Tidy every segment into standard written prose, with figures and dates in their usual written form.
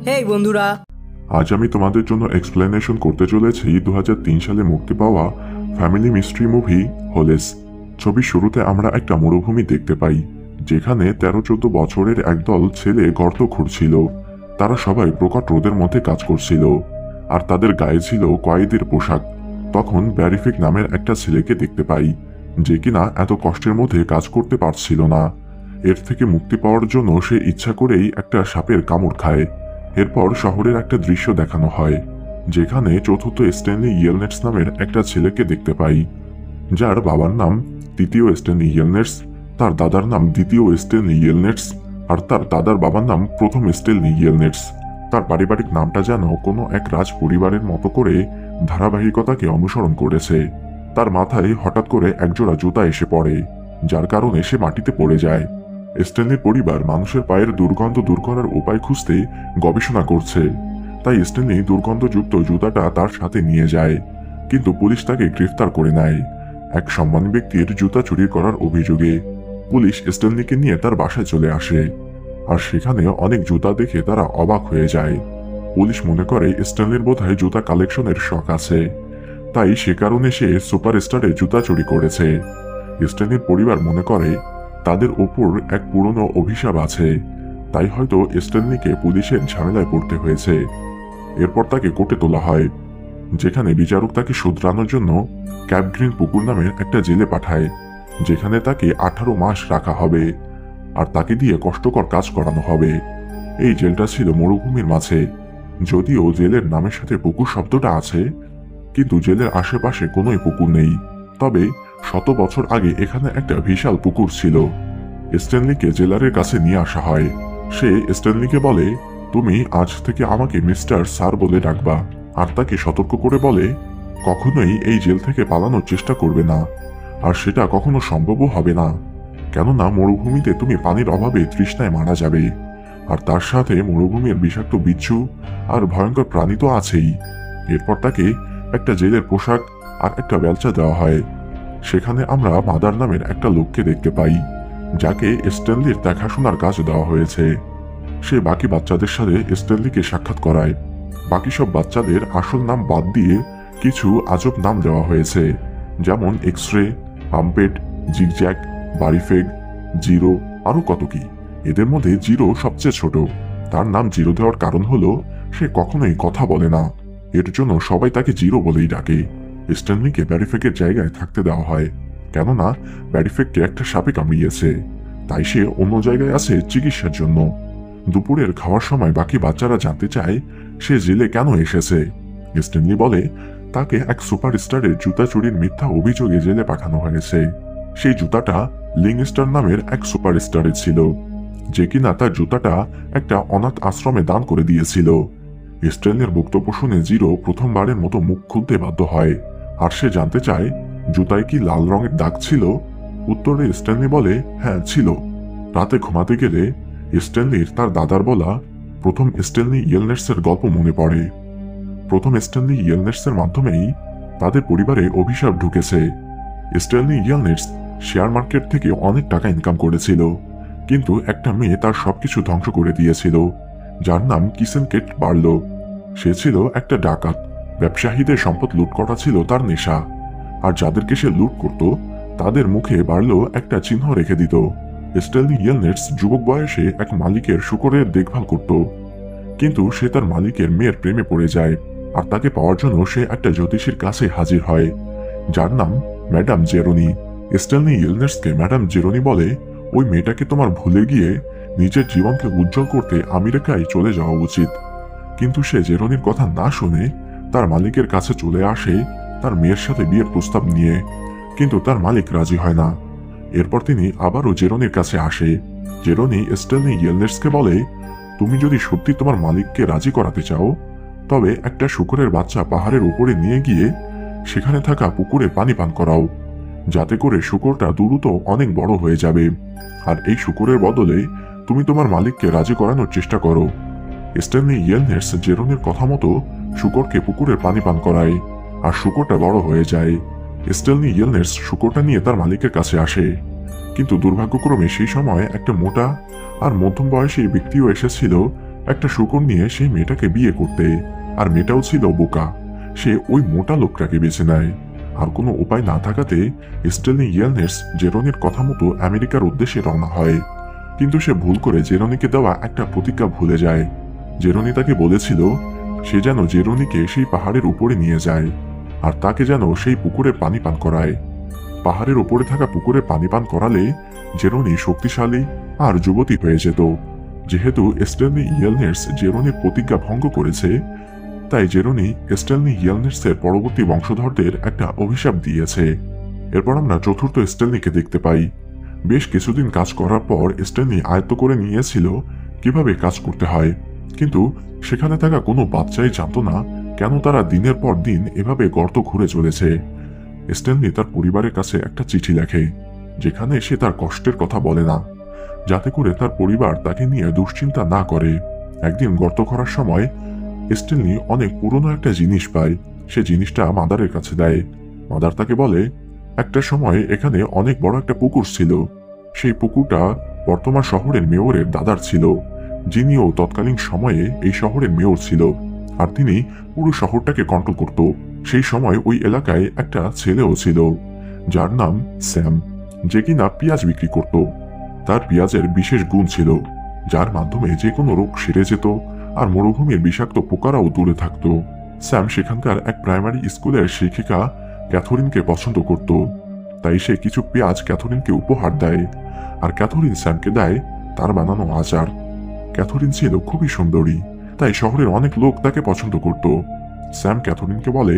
হেই বন্ধুরা, আজ আমি তোমাদের জন্য এক্সপ্লেনেশন করতে চলেছি 2003 সালে মুক্তি পাওয়া ফ্যামিলি মিস্ট্রি মুভি হোলেস। ছবির শুরুতে আমরা একটা মরুভূমি দেখতে পাই, যেখানে 13-14 বছরের একদল ছেলে গর্ত খুঁড়ছিল। তারা সবাই প্রকট রোদের মধ্যে কাজ করছিল, আর তাদের গায়ে ছিল কয়েদির পোশাক। তখন ব্যারিফিক নামের একটা ছেলেকে দেখতে পাই, যে কিনা এত কষ্টের মধ্যে কাজ করতে পারছিল না। এর থেকে মুক্তি পাওয়ার জন্য সে ইচ্ছা করেই একটা সাপের কামড় খায়। এরপর শহরের একটা দৃশ্য দেখানো হয়, যেখানে চতুর্থ স্ট্যানলি ইয়েলনেটস নামের একটা ছেলেকে দেখতে পাই, যার বাবার নাম তৃতীয় স্ট্যানলি ইয়েলনেটস, তার দাদার নাম দ্বিতীয় স্ট্যানলি ইয়েলনেটস, আর তার দাদার বাবার নাম প্রথম স্ট্যানলি ইয়েলনেটস। তার পারিবারিক নামটা যেন কোনো এক রাজ পরিবারের মতো করে ধারাবাহিকতাকে অনুসরণ করেছে। তার মাথায় হঠাৎ করে একজোড়া জুতা এসে পড়ে, যার কারণে সে মাটিতে পড়ে যায়। স্ট্যানলির পরিবার মানুষের পায়ের দুর্গন্ধ দূর করার উপায় খুঁজতে গবেষণা করছে, তাই স্ট্যানলি দুর্গন্ধযুক্ত জুতাটা তার সাথে নিয়ে যায়। কিন্তু পুলিশ তাকে গ্রেফতার করে নেয় এক সম্মানী ব্যক্তির জুতা চুরি করার অভিযোগে। পুলিশ স্ট্যানলিকে নিয়ে তার বাসায় চলে আসে, আর সেখানে অনেক জুতা দেখে তারা অবাক হয়ে যায়। পুলিশ মনে করে স্ট্যানলির বোধহয় জুতা কালেকশনের শখ আছে, তাই সে কারণে সে সুপারস্টারে জুতা চুরি করেছে। স্ট্যানলির পরিবার মনে করে তাদের ওপর এক পুরনো অভিশাপ আছে, তাই হয়তো স্ট্যানলিকে পুলিশের ঝামেলায় পড়তে হয়েছে। এরপর তাকে কোর্টে তোলা হয়, যেখানে বিচারক তাকে শুধরানোর জন্য ক্যাপ গ্রিন পুকুর নামের একটা জেলে পাঠায়, যেখানে তাকে 18 মাস রাখা হবে, আর তাকে দিয়ে কষ্টকর কাজ করানো হবে। এই জেলটা ছিল মরুভূমির মাঝে। যদিও জেলের নামের সাথে পুকুর শব্দটা আছে, কিন্তু জেলের আশেপাশে কোনোই পুকুর নেই। তবে 100 বছর আগে এখানে একটা বিশাল পুকুর ছিল। স্ট্যানলিকে জেলারের কাছে নিয়ে আসা হয়। সে স্ট্যানলিকে বলে, তুমি আজ থেকে আমাকে মিস্টার স্যার বলে ডাকবা, আর তাকে সতর্ক করে বলে কখনোই এই জেল থেকে পালানোর চেষ্টা করবে না, আর সেটা কখনো সম্ভবও হবে না, কেননা মরুভূমিতে তুমি পানির অভাবে তৃষ্ণায় মারা যাবে, আর তার সাথে মরুভূমির বিষাক্ত বিচ্ছু আর ভয়ঙ্কর প্রাণী তো আছেই। এরপর তাকে একটা জেলের পোশাক আর একটা বেলচা দেওয়া হয়। সেখানে আমরা মাদার নামের একটা লোককে দেখতে পাই, যাকে স্ট্যানলির দেখাশোনার কাজ দেওয়া হয়েছে। সে বাকি বাচ্চাদের সাথে স্ট্যানলিকে সাক্ষাৎ করায়। বাকি সব বাচ্চাদের আসল নাম বাদ দিয়ে কিছু আজব নাম দেওয়া হয়েছে, যেমন এক্সরে, পাম্পেট, জিগজ্যাক, বারিফেগ, জিরো, আরো কত কি। এদের মধ্যে জিরো সবচেয়ে ছোট। তার নাম জিরো দেওয়ার কারণ হলো সে কখনোই কথা বলে না, এর জন্য সবাই তাকে জিরো বলেই ডাকে। স্ট্যানলিকে ব্যারিফেগের জায়গায় থাকতে দেওয়া হয়, কেননা ব্যারিফেগকে একটা সাপে কামড়িয়েছে, তাই সে অন্য জায়গায় আছে চিকিৎসার জন্য। দুপুরের খাওয়ার সময় বাকি বাচ্চারা জানতে চায় সে জেলে কেন এসেছে। স্ট্যানলি বলে তাকে এক সুপারস্টারের জুতা চুরির মিথ্যা অভিযোগে জেলে পাঠানো হয়েছে। সেই জুতাটা লিংস্টার নামের এক সুপারস্টারের ছিল, যে কিনা তার জুতাটা একটা অনাথ আশ্রমে দান করে দিয়েছিল। স্ট্যানলির বক্তব্য শুনে জিরো প্রথমবারের মতো মুখ খুলতে বাধ্য হয়, আর সে জানতে চায় জুতায় কি লাল রঙের দাগ ছিল। উত্তরে স্ট্যানলি বলে হ্যাঁ ছিল। রাতে ঘুমাতে গেলে স্ট্যানলির তার দাদার বলা প্রথম স্ট্যানলি ইয়েলনেটসের গল্প মনে পড়ে। প্রথম স্ট্যানলি ইয়েলনেটসের মাধ্যমেই তাদের পরিবারে অভিশাপ ঢুকেছে। স্ট্যানলি ইয়েলনেটস শেয়ার মার্কেট থেকে অনেক টাকা ইনকাম করেছিল, কিন্তু একটা মেয়ে তার সবকিছু ধ্বংস করে দিয়েছিল, যার নাম কিসেনকেট বার্লো। সে ছিল একটা ডাকাত। ব্যবসায়ীদের সম্পদ লুট করা ছিল তার নেশা, আর যাদেরকে সে লুট করত তাদের মুখে বার্লো একটা চিহ্ন রেখে দিত। স্ট্যানলি ইয়েলনেটস যুবক বয়সে এক মালিকের শূকরের দেখভাল করত, কিন্তু সে তার মালিকের মেয়ের প্রেমে পড়ে যায়, আর তাকে পাওয়ার জন্য সে একটা জ্যোতিষীর কাছে হাজির হয়, যার নাম madam Geronimo. Stanley ইয়েলনেটসকে madam Geronimo বলে ওই মেয়েটাকে তোমার ভুলে গিয়ে নিজের জীবনকে উজ্জ্বল করতে আমেরিকায় চলে যাওয়া উচিত। কিন্তু সে জেরোনির কথা না শুনে তার মালিকের কাছে চলে আসে তার মেয়ের সাথে বিয়ের প্রস্তাব নিয়ে, কিন্তু তার মালিক রাজি হয় না। এরপর তিনি আবারও জেরোনির কাছে আসে। জেরোনি স্ট্যানলি ইয়েলনেটসকে বলে তুমি যদি সত্যি তোমার মালিককে রাজি করাতে চাও, তবে একটা শূকরের বাচ্চা পাহাড়ের উপরে নিয়ে গিয়ে সেখানে থাকা পুকুরে পানি পান করাও, যাতে করে শূকরটা দ্রুত অনেক বড় হয়ে যাবে, আর এই শূকরের বদলে তুমি তোমার মালিককে রাজি করানোর চেষ্টা করো। স্ট্যানলি ইয়েলনেটস জেরোনির কথা মতো শূকরকে পুকুরের পানি পান করায়, আর শূকরটা বড় হয়ে যায়। স্ট্যানলি ইয়েলনেটস শূকরটা নিয়ে তার মালিকের কাছে আসে, কিন্তু দুর্ভাগ্যক্রমে সেই সময় একটা মোটা আর মধ্যম বয়সী ব্যক্তিও এসেছিল, একটা শূকর নিয়ে সেই মেয়েটাকে বিয়ে করতে। আর মেয়েটাও ছিল বোকা, সে ওই মোটা লোকটাকে বেছে নেয়। আর কোনো উপায় না থাকাতে স্টেলনি ইয়েলনেস জেরনির কথা মতো আমেরিকার উদ্দেশ্যে রওনা হয়। কিন্তু সে ভুল করে জেরনিকে দেওয়া একটা প্রতিজ্ঞা ভুলে যায়। জেরনি তাকে বলেছিল সে যেন জেরনিকে সেই পাহাড়ের উপরে নিয়ে যায়, আর তাকে যেন সেই পুকুরে পানি পান করায়। পাহাড়ের উপরে থাকা পুকুরে পানি পান করালে জেরনি শক্তিশালী আর যুবতী হয়ে যেত। যেহেতু স্টেলনি ইয়েলনেস জেরনির প্রতিজ্ঞা ভঙ্গ করেছে, তাই জেরনি স্টেলনি ইয়েলনেসের পরবর্তী বংশধরদের একটা অভিশাপ দিয়েছে। এরপর আমরা চতুর্থ স্টেলনিকে দেখতে পাই। বেশ কিছুদিন কাজ করার পর স্টেলনি আয়ত্ত করে নিয়েছিল কিভাবে কাজ করতে হয়, কিন্তু সেখানে থাকা কোনো বাচ্চাই জানত না কেন তারা দিনের পর দিন এভাবে গর্ত ঘুরে চলেছে। স্টেলনি তার পরিবারের কাছে একটা চিঠি লেখে, যেখানে সে তার কষ্টের কথা বলে না, যাতে করে তার পরিবার তাকে নিয়ে দুশ্চিন্তা না করে। একদিন গর্ত করার সময় স্টেলনি অনেক পুরনো একটা জিনিস পায়। সে জিনিসটা মাদারের কাছে দেয়। মাদার তাকে বলে, একটা সময় এখানে অনেক বড় একটা পুকুর ছিল। সেই পুকুরটা বর্তমান শহরের মেয়রের দাদার ছিল, যিনিও তৎকালীন সময়ে এই শহরের মেয়র ছিল, আর তিনি পুরো শহরটাকে কন্ট্রোল করত। সেই সময় ওই এলাকায় একটা ছেলেও ছিল, যার নাম স্যাম, যে কিনা পেঁয়াজ বিক্রি করত। তার পেঁয়াজের বিশেষ গুণ ছিল, যার মাধ্যমে যে কোনো রোগ সেরে যেত, আর মরুভূমির বিষাক্ত পোকারাও দূরে থাকত। স্যাম সেখানকার এক প্রাইমারি স্কুলের শিক্ষিকা ক্যাথরিনকে পছন্দ করত, তাই সে কিছু পেঁয়াজ ক্যাথরিনকে উপহার দেয়, আর ক্যাথরিন স্যামকে দেয় তার বানানো আচার। ক্যাথরিন ছিল খুবই সুন্দরী, তাই শহরের অনেক লোক তাকে পছন্দ করত। স্যাম ক্যাথরিনকে বলে,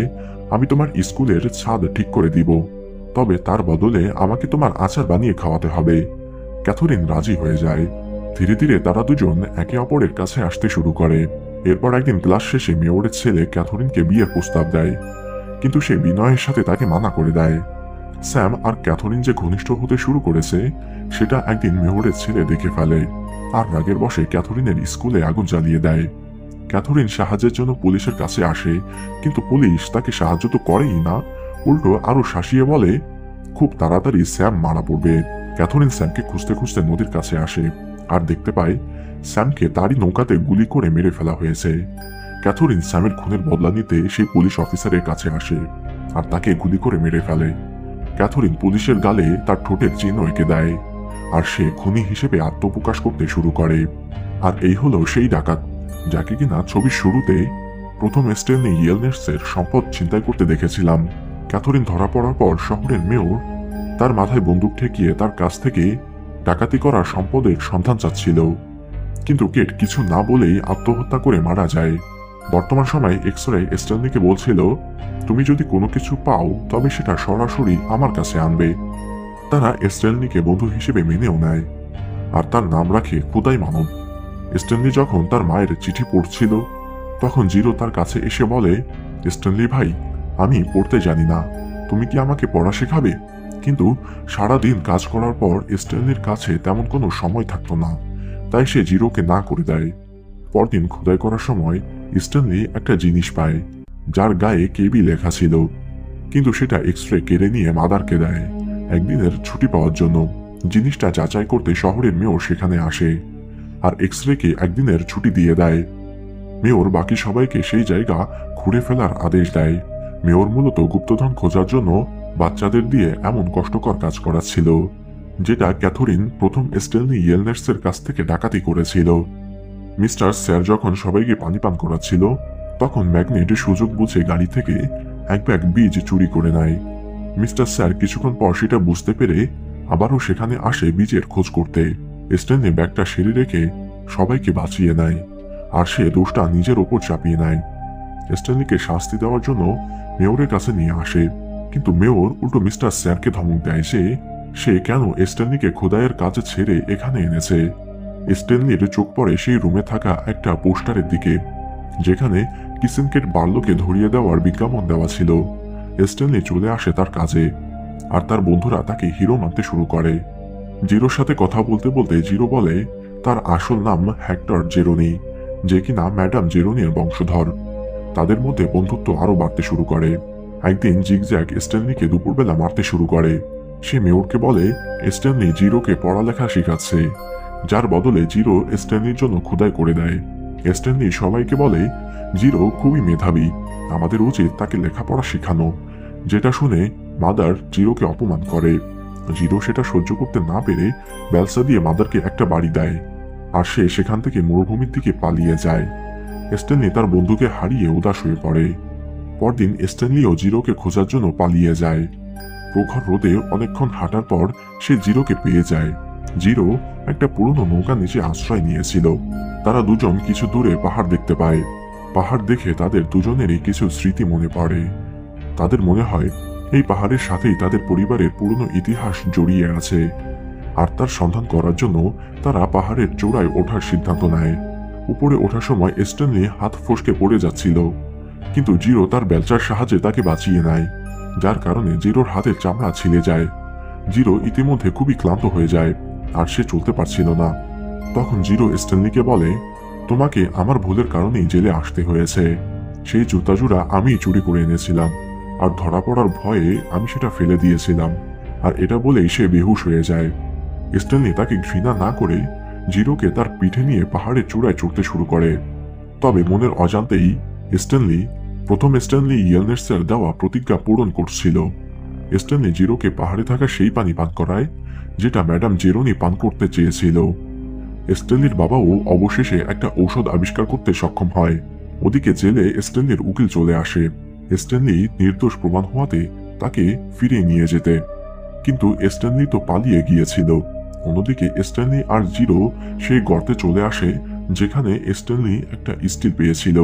আমি তোমার স্কুলের ছাদ ঠিক করে দিব, তবে তার বদলে আমাকে তোমার আচার বানিয়ে খাওয়াতে হবে। ক্যাথরিন রাজি হয়ে যায়। ধীরে ধীরে তারা দুজন একে অপরের কাছে আসতে শুরু করে। এরপর একদিন ক্লাস শেষে মেয়রের ছেলে ক্যাথরিনকে বিয়ের প্রস্তাব দেয়, কিন্তু সে বিনয়ের সাথে তাকে মানা করে দেয়। স্যাম আর ক্যাথরিন যে ঘনিষ্ঠ হতে শুরু করেছে সেটা একদিন মেয়রের ছেলে দেখে ফেলে, আর রাগের বশে ক্যাথরিনের স্কুলে আগুন জ্বালিয়ে দেয়। ক্যাথরিন সাহায্যের জন্য পুলিশের কাছে আসে, কিন্তু পুলিশ তাকে সাহায্য তো করেই না, উল্টো আরো শাসিয়ে বলে খুব তাড়াতাড়ি স্যাম মারা পড়বে। ক্যাথরিন স্যামকে খুঁজতে খুঁজতে নদীর কাছে আসে, আর দেখতে পায় স্যামকে তারই নৌকাতে গুলি করে মেরে ফেলা হয়েছে। ক্যাথরিন স্যামের খুনের বদলা নিতে সেই পুলিশ অফিসারের কাছে আসে, আর তাকে গুলি করে মেরে ফেলে। ক্যাথরিন পুলিশের গালে তার ঠোঁটের চিহ্ন এঁকে দেয়, আর সে খুনি হিসেবে আত্মপ্রকাশ করতে শুরু করে। আর এই হলো সেই ডাকাত যাকে কিনা ছবির শুরুতে প্রথম স্টেলনি ইয়েলনেসের সম্পদ ছিনতাই করতে দেখেছিলাম। ক্যাথরিন ধরা পড়ার পর শহরের মেয়র তার মাথায় বন্দুক ঠেকিয়ে তার কাছ থেকে ডাকাতি করা সম্পদের সন্ধান চাচ্ছিল, কিন্তু কেট কিছু না বলেই আত্মহত্যা করে মারা যায়। বর্তমান সময়ে এক্সরে স্টেলনিকে বলছিল, তুমি যদি কোনো কিছু পাও তবে সেটা সরাসরি আমার কাছে আনবে। তারা স্টেলনিকে বন্ধু হিসেবে মেনেও নেয়, আর তার নাম রাখে খোদাই মানব। স্টেনলি যখন তার মায়ের চিঠি পড়ছিল, তখন জিরো তার কাছে এসে বলে, স্টেনলি ভাই, আমি পড়তে জানি না, তুমি কি আমাকে পড়া শেখাবে? কিন্তু সারাদিন কাজ করার পর স্টেনলির কাছে তেমন কোনো সময় থাকতো না, তাই সে জিরোকে না করে দেয়। পরদিন খোদাই করার সময় স্টেনলি একটা জিনিস পায়, যার গায়ে কেবি লেখা ছিল, কিন্তু সেটা এক্সরে কেড়ে নিয়ে মাদারকে দেয় একদিনের ছুটি পাওয়ার জন্য। জিনিসটা যাচাই করতে শহরের মেয়র সেখানে আসে, আর এক্সরেকে একদিনের ছুটি দিয়ে দেয়। মেয়র বাকি সবাইকে সেই জায়গা ঘুরে ফেলার আদেশ দেয়। মেয়র মূলত গুপ্তধন খোঁজার জন্য বাচ্চাদের দিয়ে এমন কষ্টকর কাজ করাচ্ছিল, যেটা ক্যাথরিন প্রথম স্টেলনি ইয়েলনেসের কাছ থেকে ডাকাতি করেছিল। মিস্টার স্যার যখন সবাইকে পানি পান করাচ্ছিল, তখন ম্যাগনেট সুযোগ বুঝে গাড়ি থেকে এক ব্যাগ বীজ চুরি করে নেয়। মিস্টার স্যার কিছুক্ষণ পর সেটা বুঝতে পেরে আবারও সেখানে আসে বীজের খোঁজ করতে। স্টেনলি ব্যাগটা সেরে রেখে সবাইকে বাঁচিয়ে নেয়, আর সে দোষটা নিজের ওপর চাপিয়ে নেয়। স্টেনলিকে শাস্তি দেওয়ার জন্য মেয়রের কাছে নিয়ে আসে, কিন্তু মেয়র উল্টো মিস্টার স্যারকে ধমক দেয় যে সে কেন স্টেনলিকে খোদাইয়ের কাজে ছেড়ে এখানে এনেছে। স্টেনলির চোখ পড়ে সেই রুমে থাকা একটা পোস্টারের দিকে, যেখানে কিসেনকেট বার্লোকে ধরিয়ে দেওয়ার বিজ্ঞাপন দেওয়া ছিল। স্টেনলি চলে আসে তার কাজে, আর তার বন্ধুরা তাকে হিরো মানতে শুরু করে। জিরোর সাথে কথা বলতে বলতে জিরো বলে তার আসল নাম হেক্টর জেরোনি, যে কিনা ম্যাডাম জেরোনির বংশধর। তাদের মধ্যে বন্ধুত্ব আরো বাড়তে শুরু করে। একদিন জিগজ্যাগ স্টেনলিকে দুপুরবেলা মারতে শুরু করে। সে মেয়রকে বলে স্টেনলি জিরোকে পড়ালেখা শেখাচ্ছে, যার বদলে জিরো স্টেনলির জন্য খোদাই করে দেয়। স্ট্যানলি সবাইকে বলে, জিরো খুবই মেধাবী, আমাদের উচিত তাকে লেখাপড়া শেখানো। যেটা শুনে মাদার জিরোকে অপমান করে। জিরো সেটা সহ্য করতে না পেরে বেলসা দিয়ে মাদারকে একটা বাড়ি দেয়, আর সে সেখান থেকে মরুভূমির দিকে পালিয়ে যায়। স্ট্যানলি তার বন্ধুকে হারিয়ে উদাস হয়ে পড়ে। পরদিন স্ট্যানলিও জিরোকে খোঁজার জন্য পালিয়ে যায়। প্রখর রোদে অনেকক্ষণ হাঁটার পর সে জিরোকে পেয়ে যায়। জিরো একটা পুরনো নৌকা নিচে আশ্রয় নিয়েছিল। তারা দুজন কিছু দূরে পাহাড় দেখতে পায়। পাহাড় দেখে তাদের দুজনেরই কিছু স্মৃতি মনে পড়ে। তাদের মনে হয় এই পাহাড়ের সাথেই তাদের পরিবারের পুরনো ইতিহাস জড়িয়ে আছে, আর তার সন্ধান করার জন্য তারা পাহাড়ের চূড়ায় ওঠার সিদ্ধান্ত নেয়। উপরে ওঠার সময় স্ট্যানলি হাত ফসকে পড়ে যাচ্ছিল, কিন্তু জিরো তার বেলচার সাহায্যে তাকে বাঁচিয়ে নেয়, যার কারণে জিরোর হাতের চামড়া ছিলে যায়। জিরো ইতিমধ্যে খুবই ক্লান্ত হয়ে যায়, আর সে চলতে পারছিল না। তখন জিরো স্ট্যানলিকে বলে, তোমাকে আমার ভুলের কারণেই জেলে আসতে হয়েছে। সেই জুতা জোড়া আমি চুরি করে এনেছিলাম, আর ধরা পড়ার ভয়ে আমি সেটা ফেলে দিয়েছিলাম। আর এটা বলেই সে বেহুশ হয়ে যায়। স্ট্যানলি তাকে ঘৃণা না করে জিরোকে তার পিঠে নিয়ে পাহাড়ের চূড়ায় চড়তে শুরু করে। তবে মনের অজান্তেই স্ট্যানলি ইয়েলনেটসের দেওয়া প্রতিজ্ঞা পূরণ করছিল। স্ট্যানলি জিরোকে পাহাড়ে থাকা সেই পানি পান করায় যেটা ম্যাডাম জেরোনি পান করতে চেয়েছিল। স্ট্যানলির বাবাও অবশেষে একটা ঔষধ আবিষ্কার করতে সক্ষম হয়। ওদিকে জেলে স্ট্যানলির উকিল চলে আসে স্ট্যানলি নির্দোষ প্রমাণ হওয়াতে তাকে ফিরিয়ে নিয়ে যেতে, কিন্তু স্ট্যানলি তো পালিয়ে গিয়েছিল। অন্যদিকে স্ট্যানলি আর জিরো সেই গর্তে চলে আসে যেখানে স্ট্যানলি একটা স্টিল পেয়েছিল।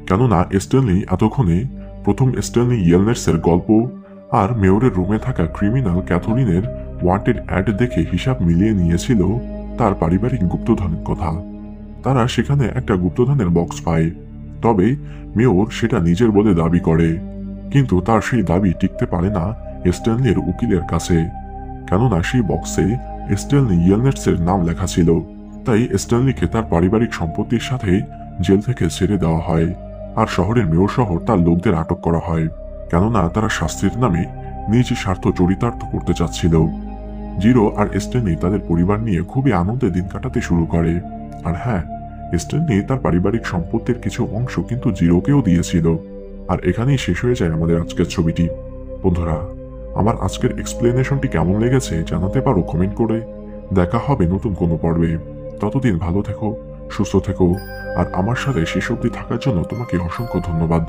কেননা স্ট্যানলি এতক্ষণে প্রথম স্ট্যানলি ইয়েলনেটসের গল্প আর মেয়রের রুমে থাকা ক্রিমিনাল ক্যাথরিনের ওয়ান্টেড অ্যাড দেখে হিসাব মিলিয়ে নিয়েছিল তার পারিবারিক গুপ্তধনের কথা। তারা সেখানে একটা গুপ্তধনের বক্স পায়, তবে মেয়র সেটা নিজের বলে দাবি করে, কিন্তু তার সেই দাবি টিকতে পারে না স্ট্যানলির উকিলের কাছে। কেননা সেই বক্সে স্ট্যানলি ইয়েলনেটসের নাম লেখা ছিল। তাই স্ট্যানলিকে তার পারিবারিক সম্পত্তির সাথে জেল থেকে ছেড়ে দেওয়া হয়, আর শহরের মেয়র সহ তার লোকদের আটক করা হয়, কেননা তারা শাস্তির নামে নিজ স্বার্থ চরিতার্থ করতে চাচ্ছিল। জিরো আর স্ট্যানলি তাদের পরিবার নিয়ে খুবই আনন্দে দিন কাটাতে শুরু করে। আর হ্যাঁ, স্ট্যানলি তার পারিবারিক সম্পত্তির কিছু অংশ কিন্তু জিরোকেও দিয়েছিল। আর এখানেই শেষ হয়ে যায় আমাদের আজকের ছবিটি। বন্ধুরা, আমার আজকের এক্সপ্লেনেশনটি কেমন লেগেছে জানাতে পারো কমেন্ট করে। দেখা হবে নতুন কোনো পর্বে। ততদিন ভালো থেকো, সুস্থ থেকো, আর আমার সাথে শেষ অবধি থাকার জন্য তোমাকে অসংখ্য ধন্যবাদ।